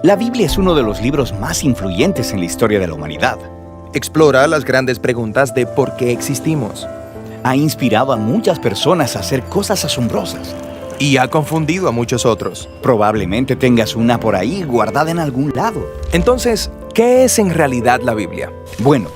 La Biblia es uno de los libros más influyentes en la historia de la humanidad. Explora las grandes preguntas de por qué existimos. Ha inspirado a muchas personas a hacer cosas asombrosas. Y ha confundido a muchos otros. Probablemente tengas una por ahí guardada en algún lado. Entonces, ¿qué es en realidad la Biblia? Bueno,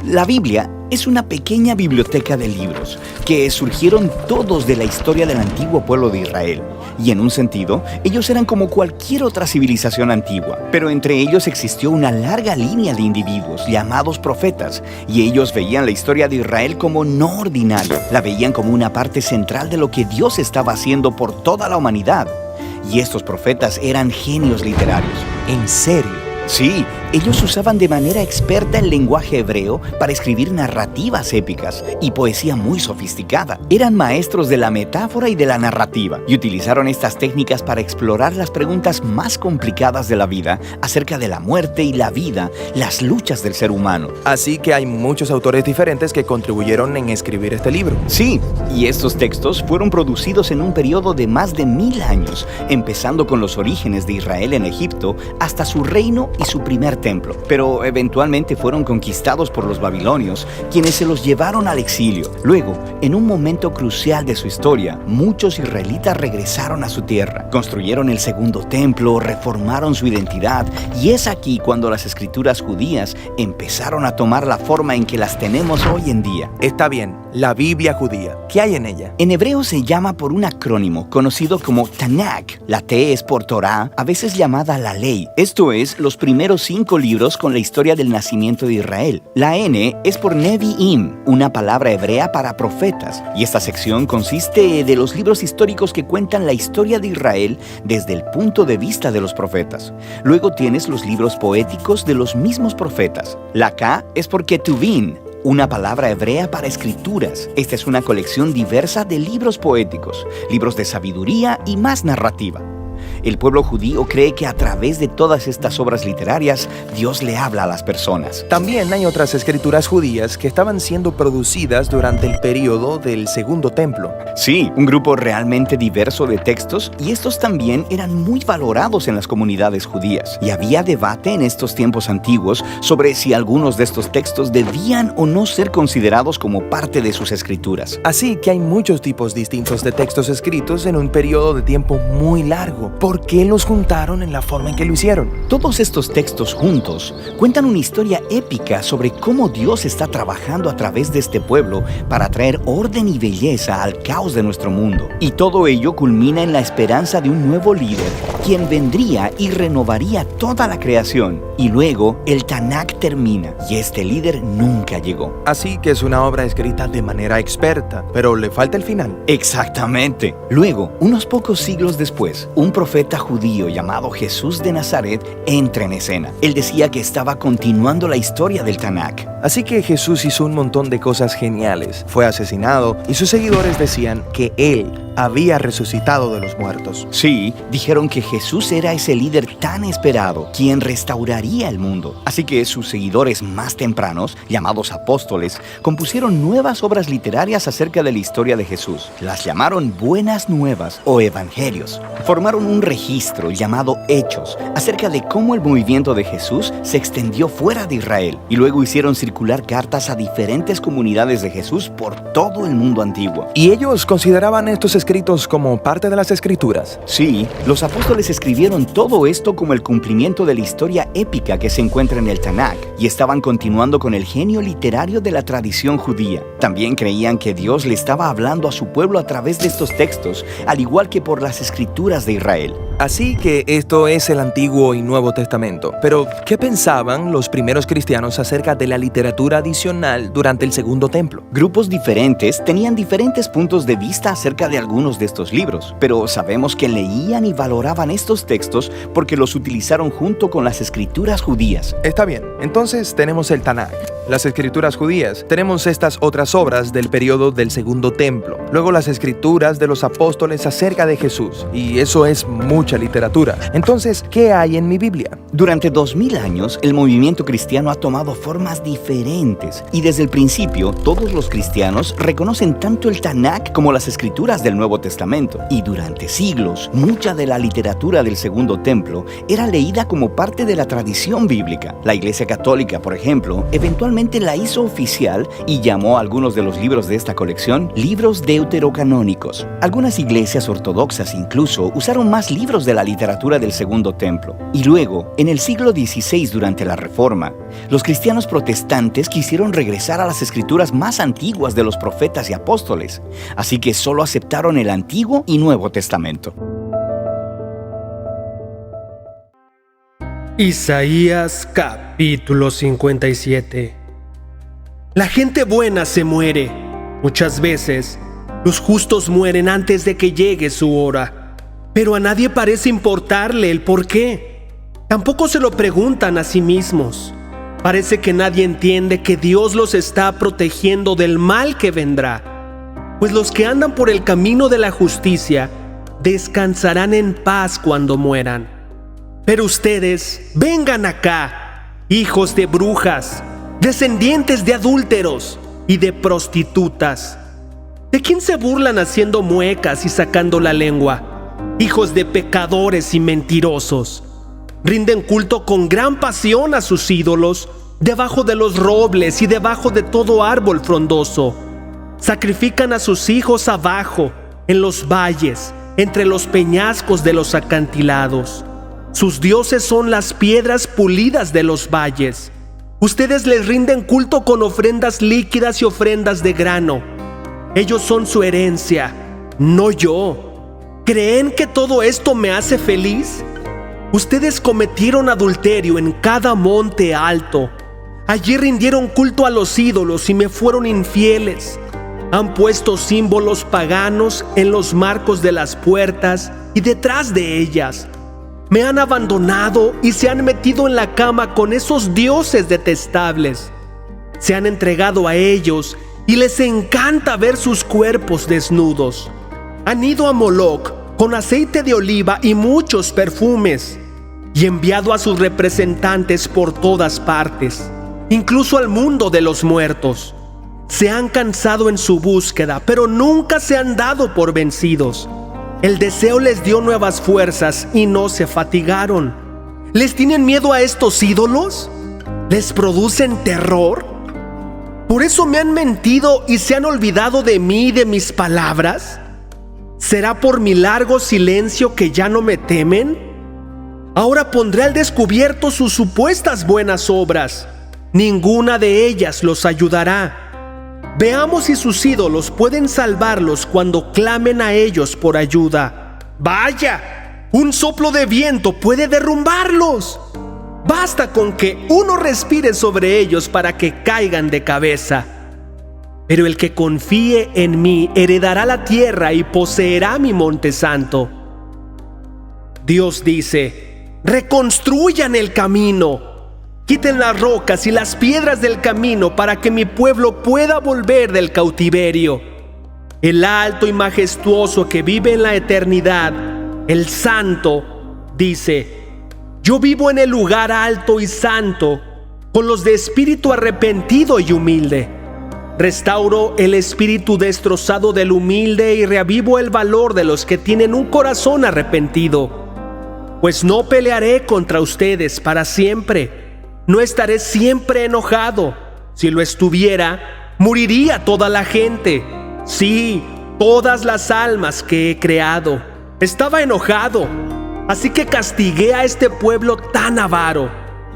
la Biblia es una pequeña biblioteca de libros que surgieron todos de la historia del antiguo pueblo de Israel. Y en un sentido, ellos eran como cualquier otra civilización antigua. Pero entre ellos existió una larga línea de individuos llamados profetas. Y ellos veían la historia de Israel como no ordinaria. La veían como una parte central de lo que Dios estaba haciendo por toda la humanidad. Y estos profetas eran genios literarios. ¿En serio? Sí, ellos usaban de manera experta el lenguaje hebreo para escribir narrativas épicas y poesía muy sofisticada. Eran maestros de la metáfora y de la narrativa y utilizaron estas técnicas para explorar las preguntas más complicadas de la vida acerca de la muerte y la vida, las luchas del ser humano. Así que hay muchos autores diferentes que contribuyeron en escribir este libro. Sí, y estos textos fueron producidos en un periodo de más de 1000 años, empezando con los orígenes de Israel en Egipto hasta su reino y su primer templo, pero eventualmente fueron conquistados por los babilonios, quienes se los llevaron al exilio. Luego, en un momento crucial de su historia, muchos israelitas regresaron a su tierra, construyeron el segundo templo, reformaron su identidad, y es aquí cuando las escrituras judías empezaron a tomar la forma en que las tenemos hoy en día. Está bien, la Biblia judía, ¿qué hay en ella? En hebreo se llama por un acrónimo conocido como Tanakh. La T es por Torah, a veces llamada la ley. Esto es, los primeros 5 libros con la historia del nacimiento de Israel. La N es por Nevi'im, una palabra hebrea para profetas, y esta sección consiste de los libros históricos que cuentan la historia de Israel desde el punto de vista de los profetas. Luego tienes los libros poéticos de los mismos profetas. La K es por Ketuvim, una palabra hebrea para escrituras. Esta es una colección diversa de libros poéticos, libros de sabiduría y más narrativa. El pueblo judío cree que a través de todas estas obras literarias, Dios le habla a las personas. También hay otras escrituras judías que estaban siendo producidas durante el periodo del Segundo Templo. Sí, un grupo realmente diverso de textos, y estos también eran muy valorados en las comunidades judías. Y había debate en estos tiempos antiguos sobre si algunos de estos textos debían o no ser considerados como parte de sus escrituras. Así que hay muchos tipos distintos de textos escritos en un periodo de tiempo muy largo. ¿Por qué los juntaron en la forma en que lo hicieron? Todos estos textos juntos cuentan una historia épica sobre cómo Dios está trabajando a través de este pueblo para traer orden y belleza al caos de nuestro mundo. Y todo ello culmina en la esperanza de un nuevo líder, quien vendría y renovaría toda la creación. Y luego el Tanakh termina y este líder nunca llegó. Así que es una obra escrita de manera experta, pero le falta el final. Exactamente. Luego, unos pocos siglos después, un profeta judío llamado Jesús de Nazaret entra en escena. Él decía que estaba continuando la historia del Tanakh. Así que Jesús hizo un montón de cosas geniales. Fue asesinado y sus seguidores decían que él había resucitado de los muertos. Sí, dijeron que Jesús era ese líder tan esperado, quien restauraría el mundo. Así que sus seguidores más tempranos, llamados apóstoles, compusieron nuevas obras literarias acerca de la historia de Jesús. Las llamaron Buenas Nuevas o Evangelios. Formaron un registro llamado Hechos acerca de cómo el movimiento de Jesús se extendió fuera de Israel, y luego hicieron circular cartas a diferentes comunidades de Jesús por todo el mundo antiguo. ¿Y ellos consideraban estos escritos como parte de las escrituras? Sí, los apóstoles escribieron todo esto como el cumplimiento de la historia épica que se encuentra en el Tanakh, y estaban continuando con el genio literario de la tradición judía. También creían que Dios le estaba hablando a su pueblo a través de estos textos, al igual que por las escrituras de Israel. Así que esto es el Antiguo y Nuevo Testamento. Pero, ¿qué pensaban los primeros cristianos acerca de la literatura adicional durante el Segundo Templo? Grupos diferentes tenían diferentes puntos de vista acerca de algunos de estos libros, pero sabemos que leían y valoraban estos textos porque los utilizaron junto con las escrituras escrituras judías. Está bien, entonces tenemos el Tanaj, las escrituras judías. Tenemos estas otras obras del periodo del Segundo Templo. Luego las escrituras de los apóstoles acerca de Jesús. Y eso es mucha literatura. Entonces, ¿qué hay en mi Biblia? Durante 2000 años, el movimiento cristiano ha tomado formas diferentes. Y desde el principio, todos los cristianos reconocen tanto el Tanaj como las escrituras del Nuevo Testamento. Y durante siglos, mucha de la literatura del Segundo Templo era leída como parte de la tradición bíblica. La Iglesia Católica, por ejemplo, eventualmente la hizo oficial y llamó a algunos de los libros de esta colección libros deuterocanónicos. Algunas iglesias ortodoxas incluso usaron más libros de la literatura del Segundo Templo. Y luego, en el siglo XVI, durante la Reforma, los cristianos protestantes quisieron regresar a las escrituras más antiguas de los profetas y apóstoles, así que solo aceptaron el Antiguo y Nuevo Testamento. Isaías capítulo 57. La gente buena se muere. Muchas veces, los justos mueren antes de que llegue su hora. Pero a nadie parece importarle el por qué. Tampoco se lo preguntan a sí mismos. Parece que nadie entiende que Dios los está protegiendo del mal que vendrá. Pues los que andan por el camino de la justicia descansarán en paz cuando mueran. Pero ustedes, vengan acá, hijos de brujas, descendientes de adúlteros y de prostitutas. ¿De quién se burlan haciendo muecas y sacando la lengua? Hijos de pecadores y mentirosos. Rinden culto con gran pasión a sus ídolos, debajo de los robles y debajo de todo árbol frondoso. Sacrifican a sus hijos abajo, en los valles, entre los peñascos de los acantilados. Sus dioses son las piedras pulidas de los valles. Ustedes les rinden culto con ofrendas líquidas y ofrendas de grano. Ellos son su herencia, no yo. ¿Creen que todo esto me hace feliz? Ustedes cometieron adulterio en cada monte alto. Allí rindieron culto a los ídolos y me fueron infieles. Han puesto símbolos paganos en los marcos de las puertas y detrás de ellas. Me han abandonado y se han metido en la cama con esos dioses detestables. Se han entregado a ellos y les encanta ver sus cuerpos desnudos. Han ido a Moloc con aceite de oliva y muchos perfumes y enviado a sus representantes por todas partes, incluso al mundo de los muertos. Se han cansado en su búsqueda, pero nunca se han dado por vencidos. El deseo les dio nuevas fuerzas y no se fatigaron. ¿Les tienen miedo a estos ídolos? ¿Les producen terror? ¿Por eso me han mentido y se han olvidado de mí y de mis palabras? ¿Será por mi largo silencio que ya no me temen? Ahora pondré al descubierto sus supuestas buenas obras. Ninguna de ellas los ayudará. Veamos si sus ídolos pueden salvarlos cuando clamen a ellos por ayuda. ¡Vaya! Un soplo de viento puede derrumbarlos. Basta con que uno respire sobre ellos para que caigan de cabeza. Pero el que confíe en mí heredará la tierra y poseerá mi monte santo. Dios dice: reconstruyan el camino. Quiten las rocas y las piedras del camino para que mi pueblo pueda volver del cautiverio. El alto y majestuoso que vive en la eternidad, el santo, dice: yo vivo en el lugar alto y santo, con los de espíritu arrepentido y humilde. Restauro el espíritu destrozado del humilde y reavivo el valor de los que tienen un corazón arrepentido. Pues no pelearé contra ustedes para siempre. No estaré siempre enojado. Si lo estuviera, moriría toda la gente. Sí, todas las almas que he creado. Estaba enojado, así que castigué a este pueblo tan avaro.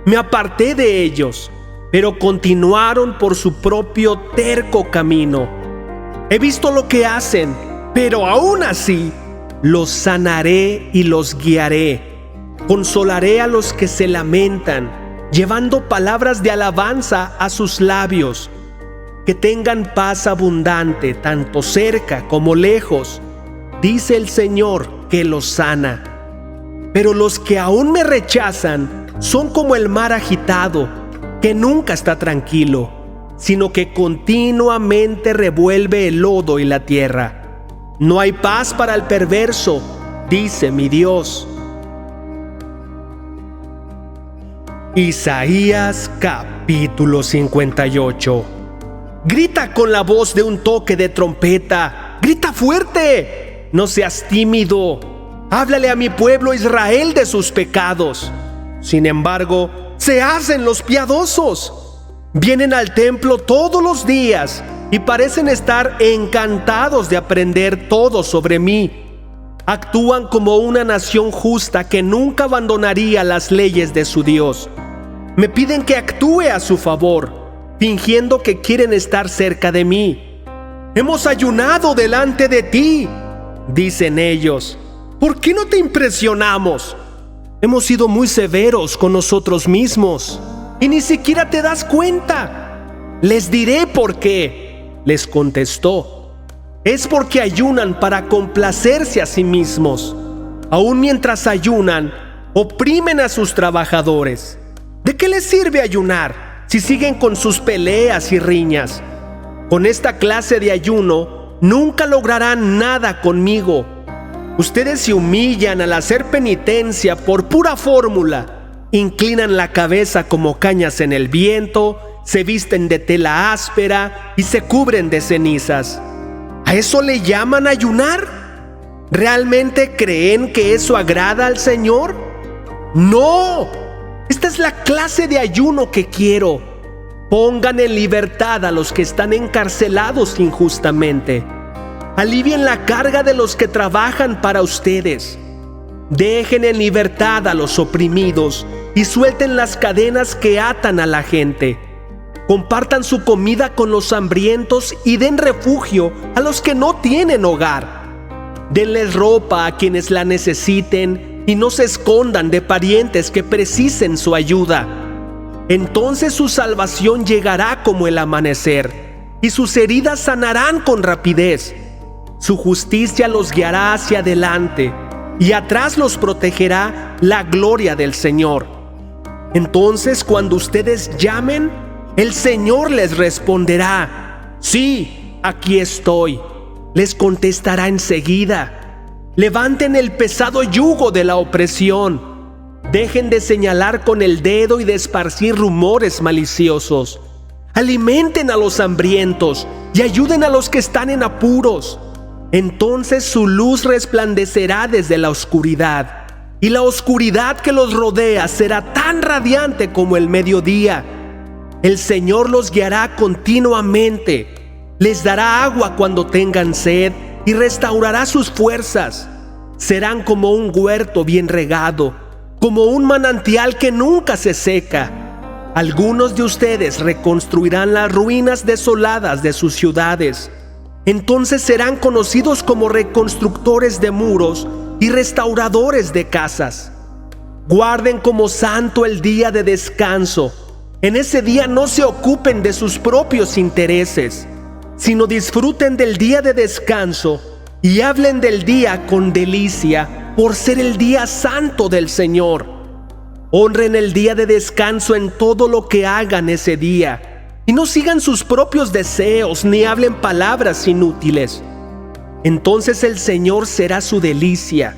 Me aparté de ellos, pero continuaron por su propio terco camino. He visto lo que hacen, pero aún así los sanaré y los guiaré. Consolaré a los que se lamentan, llevando palabras de alabanza a sus labios. Que tengan paz abundante, tanto cerca como lejos, dice el Señor que los sana. Pero los que aún me rechazan son como el mar agitado, que nunca está tranquilo, sino que continuamente revuelve el lodo y la tierra. No hay paz para el perverso, dice mi Dios. Isaías capítulo 58. Grita con la voz de un toque de trompeta. Grita fuerte. No seas tímido. Háblale a mi pueblo Israel de sus pecados. Sin embargo, se hacen los piadosos. Vienen al templo todos los días y parecen estar encantados de aprender todo sobre mí. Actúan como una nación justa que nunca abandonaría las leyes de su Dios. Me piden que actúe a su favor, fingiendo que quieren estar cerca de mí. Hemos ayunado delante de ti, dicen ellos. ¿Por qué no te impresionamos? Hemos sido muy severos con nosotros mismos y ni siquiera te das cuenta. Les diré por qué, les contestó. Es porque ayunan para complacerse a sí mismos. Aún mientras ayunan, oprimen a sus trabajadores. ¿De qué les sirve ayunar si siguen con sus peleas y riñas? Con esta clase de ayuno nunca lograrán nada conmigo. Ustedes se humillan al hacer penitencia por pura fórmula. Inclinan la cabeza como cañas en el viento, se visten de tela áspera y se cubren de cenizas. ¿A eso le llaman ayunar? ¿Realmente creen que eso agrada al Señor? ¡No! Esta es la clase de ayuno que quiero. Pongan en libertad a los que están encarcelados injustamente. Alivien la carga de los que trabajan para ustedes. Dejen en libertad a los oprimidos y suelten las cadenas que atan a la gente. Compartan su comida con los hambrientos y den refugio a los que no tienen hogar. Denles ropa a quienes la necesiten y no se escondan de parientes que precisen su ayuda. Entonces su salvación llegará como el amanecer y sus heridas sanarán con rapidez. Su justicia los guiará hacia adelante y atrás los protegerá la gloria del Señor. Entonces, cuando ustedes llamen, el Señor les responderá: sí, aquí estoy. Les contestará enseguida. Levanten el pesado yugo de la opresión. Dejen de señalar con el dedo y de esparcir rumores maliciosos. Alimenten a los hambrientos y ayuden a los que están en apuros. Entonces su luz resplandecerá desde la oscuridad, y la oscuridad que los rodea será tan radiante como el mediodía. El Señor los guiará continuamente. Les dará agua cuando tengan sed y restaurará sus fuerzas. Serán como un huerto bien regado, como un manantial que nunca se seca. Algunos de ustedes reconstruirán las ruinas desoladas de sus ciudades. Entonces serán conocidos como reconstructores de muros y restauradores de casas. Guarden como santo el día de descanso. En ese día no se ocupen de sus propios intereses, sino disfruten del día de descanso y hablen del día con delicia por ser el día santo del Señor. Honren el día de descanso en todo lo que hagan ese día y no sigan sus propios deseos ni hablen palabras inútiles. Entonces el Señor será su delicia.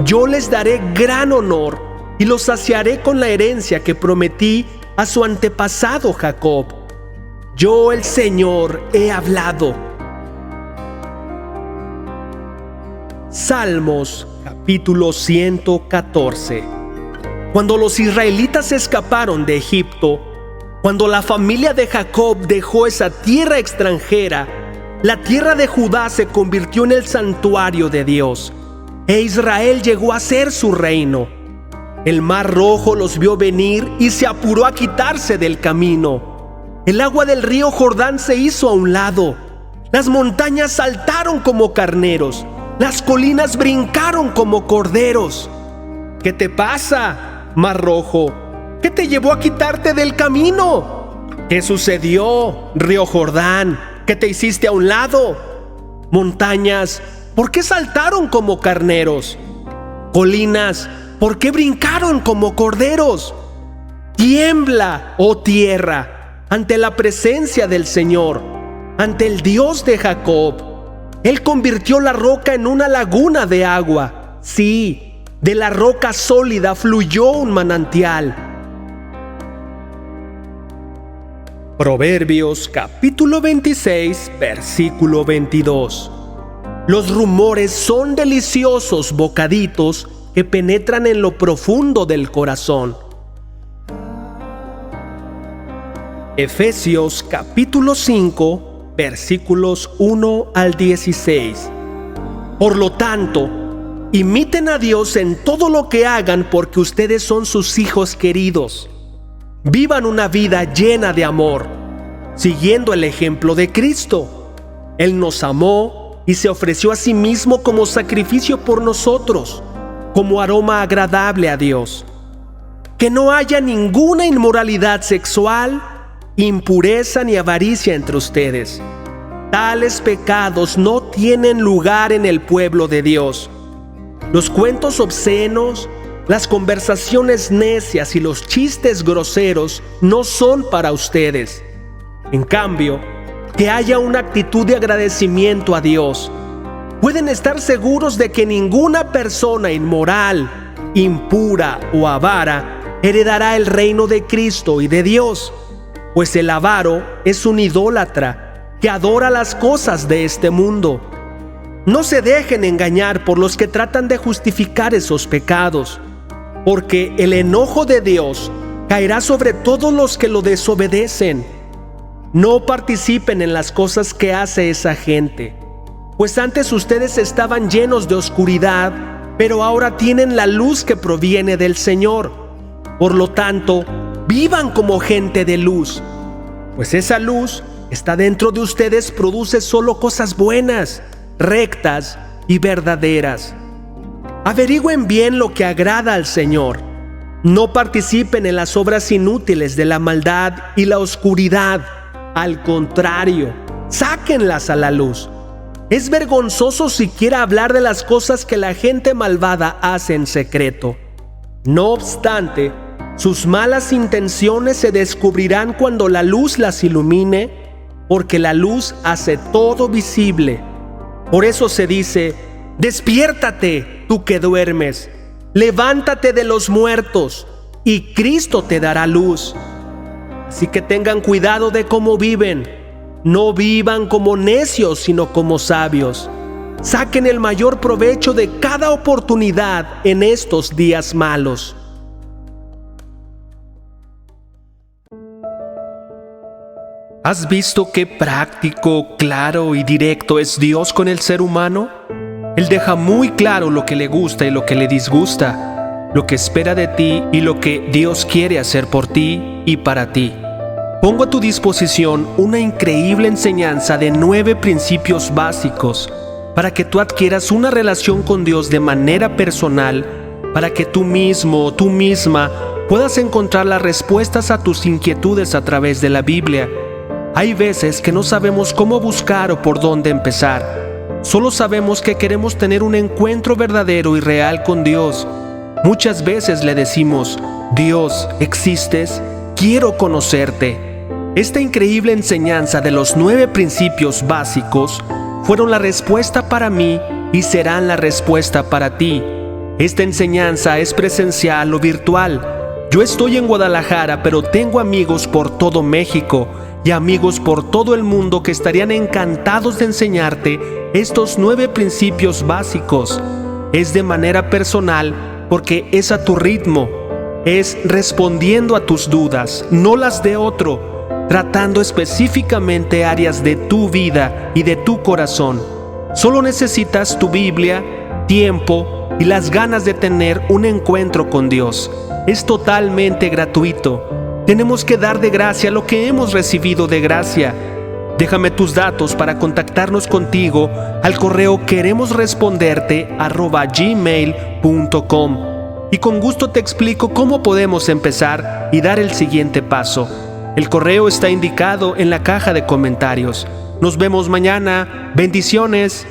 Yo les daré gran honor y los saciaré con la herencia que prometí a su antepasado Jacob. Yo, el Señor, he hablado. Salmos capítulo 114. Cuando los israelitas escaparon de Egipto, cuando la familia de Jacob dejó esa tierra extranjera, la tierra de Judá se convirtió en el santuario de Dios, e Israel llegó a ser su reino. El mar Rojo los vio venir y se apuró a quitarse del camino. El agua del río Jordán se hizo a un lado. Las montañas saltaron como carneros. Las colinas brincaron como corderos. ¿Qué te pasa, Mar Rojo? ¿Qué te llevó a quitarte del camino? ¿Qué sucedió, río Jordán? ¿Qué te hiciste a un lado? Montañas, ¿por qué saltaron como carneros? Colinas, ¿por qué brincaron como corderos? Tiembla, oh tierra, ante la presencia del Señor, ante el Dios de Jacob. Él convirtió la roca en una laguna de agua. Sí, de la roca sólida fluyó un manantial. Proverbios capítulo 26, versículo 22. Los rumores son deliciosos bocaditos que penetran en lo profundo del corazón. Efesios capítulo 5, versículos 1 al 16. Por lo tanto, imiten a Dios en todo lo que hagan porque ustedes son sus hijos queridos. Vivan una vida llena de amor, siguiendo el ejemplo de Cristo. Él nos amó y se ofreció a sí mismo como sacrificio por nosotros, como aroma agradable a Dios. Que no haya ninguna inmoralidad sexual, impureza ni avaricia entre ustedes. Tales pecados no tienen lugar en el pueblo de Dios. Los cuentos obscenos, las conversaciones necias y los chistes groseros no son para ustedes. En cambio, que haya una actitud de agradecimiento a Dios. Pueden estar seguros de que ninguna persona inmoral, impura o avara heredará el reino de Cristo y de Dios, pues el avaro es un idólatra que adora las cosas de este mundo. No se dejen engañar por los que tratan de justificar esos pecados, porque el enojo de Dios caerá sobre todos los que lo desobedecen. No participen en las cosas que hace esa gente, pues antes ustedes estaban llenos de oscuridad, pero ahora tienen la luz que proviene del Señor. Por lo tanto, vivan como gente de luz, pues esa luz está dentro de ustedes, produce solo cosas buenas, rectas y verdaderas. Averigüen bien lo que agrada al Señor. No participen en las obras inútiles de la maldad y la oscuridad. Al contrario, sáquenlas a la luz. Es vergonzoso siquiera hablar de las cosas que la gente malvada hace en secreto. No obstante, sus malas intenciones se descubrirán cuando la luz las ilumine, porque la luz hace todo visible. Por eso se dice: despiértate, tú que duermes, levántate de los muertos, y Cristo te dará luz. Así que tengan cuidado de cómo viven. No vivan como necios, sino como sabios. Saquen el mayor provecho de cada oportunidad en estos días malos. ¿Has visto qué práctico, claro y directo es Dios con el ser humano? Él deja muy claro lo que le gusta y lo que le disgusta, lo que espera de ti y lo que Dios quiere hacer por ti y para ti. Pongo a tu disposición una increíble enseñanza de 9 principios básicos para que tú adquieras una relación con Dios de manera personal, para que tú mismo o tú misma puedas encontrar las respuestas a tus inquietudes a través de la Biblia. Hay veces que no sabemos cómo buscar o por dónde empezar. Solo sabemos que queremos tener un encuentro verdadero y real con Dios. Muchas veces le decimos: Dios, ¿existes? Quiero conocerte. Esta increíble enseñanza de los 9 principios básicos fueron la respuesta para mí y serán la respuesta para ti. Esta enseñanza es presencial o virtual. Yo estoy en Guadalajara, pero tengo amigos por todo México y amigos por todo el mundo que estarían encantados de enseñarte estos 9 principios básicos. Es de manera personal porque es a tu ritmo, es respondiendo a tus dudas, no las de otro, tratando específicamente áreas de tu vida y de tu corazón. Solo necesitas tu Biblia, tiempo y las ganas de tener un encuentro con Dios. Es totalmente gratuito. Tenemos que dar de gracia lo que hemos recibido de gracia. Déjame tus datos para contactarnos contigo al correo queremosresponderte@gmail.com y con gusto te explico cómo podemos empezar y dar el siguiente paso. El correo está indicado en la caja de comentarios. Nos vemos mañana. Bendiciones.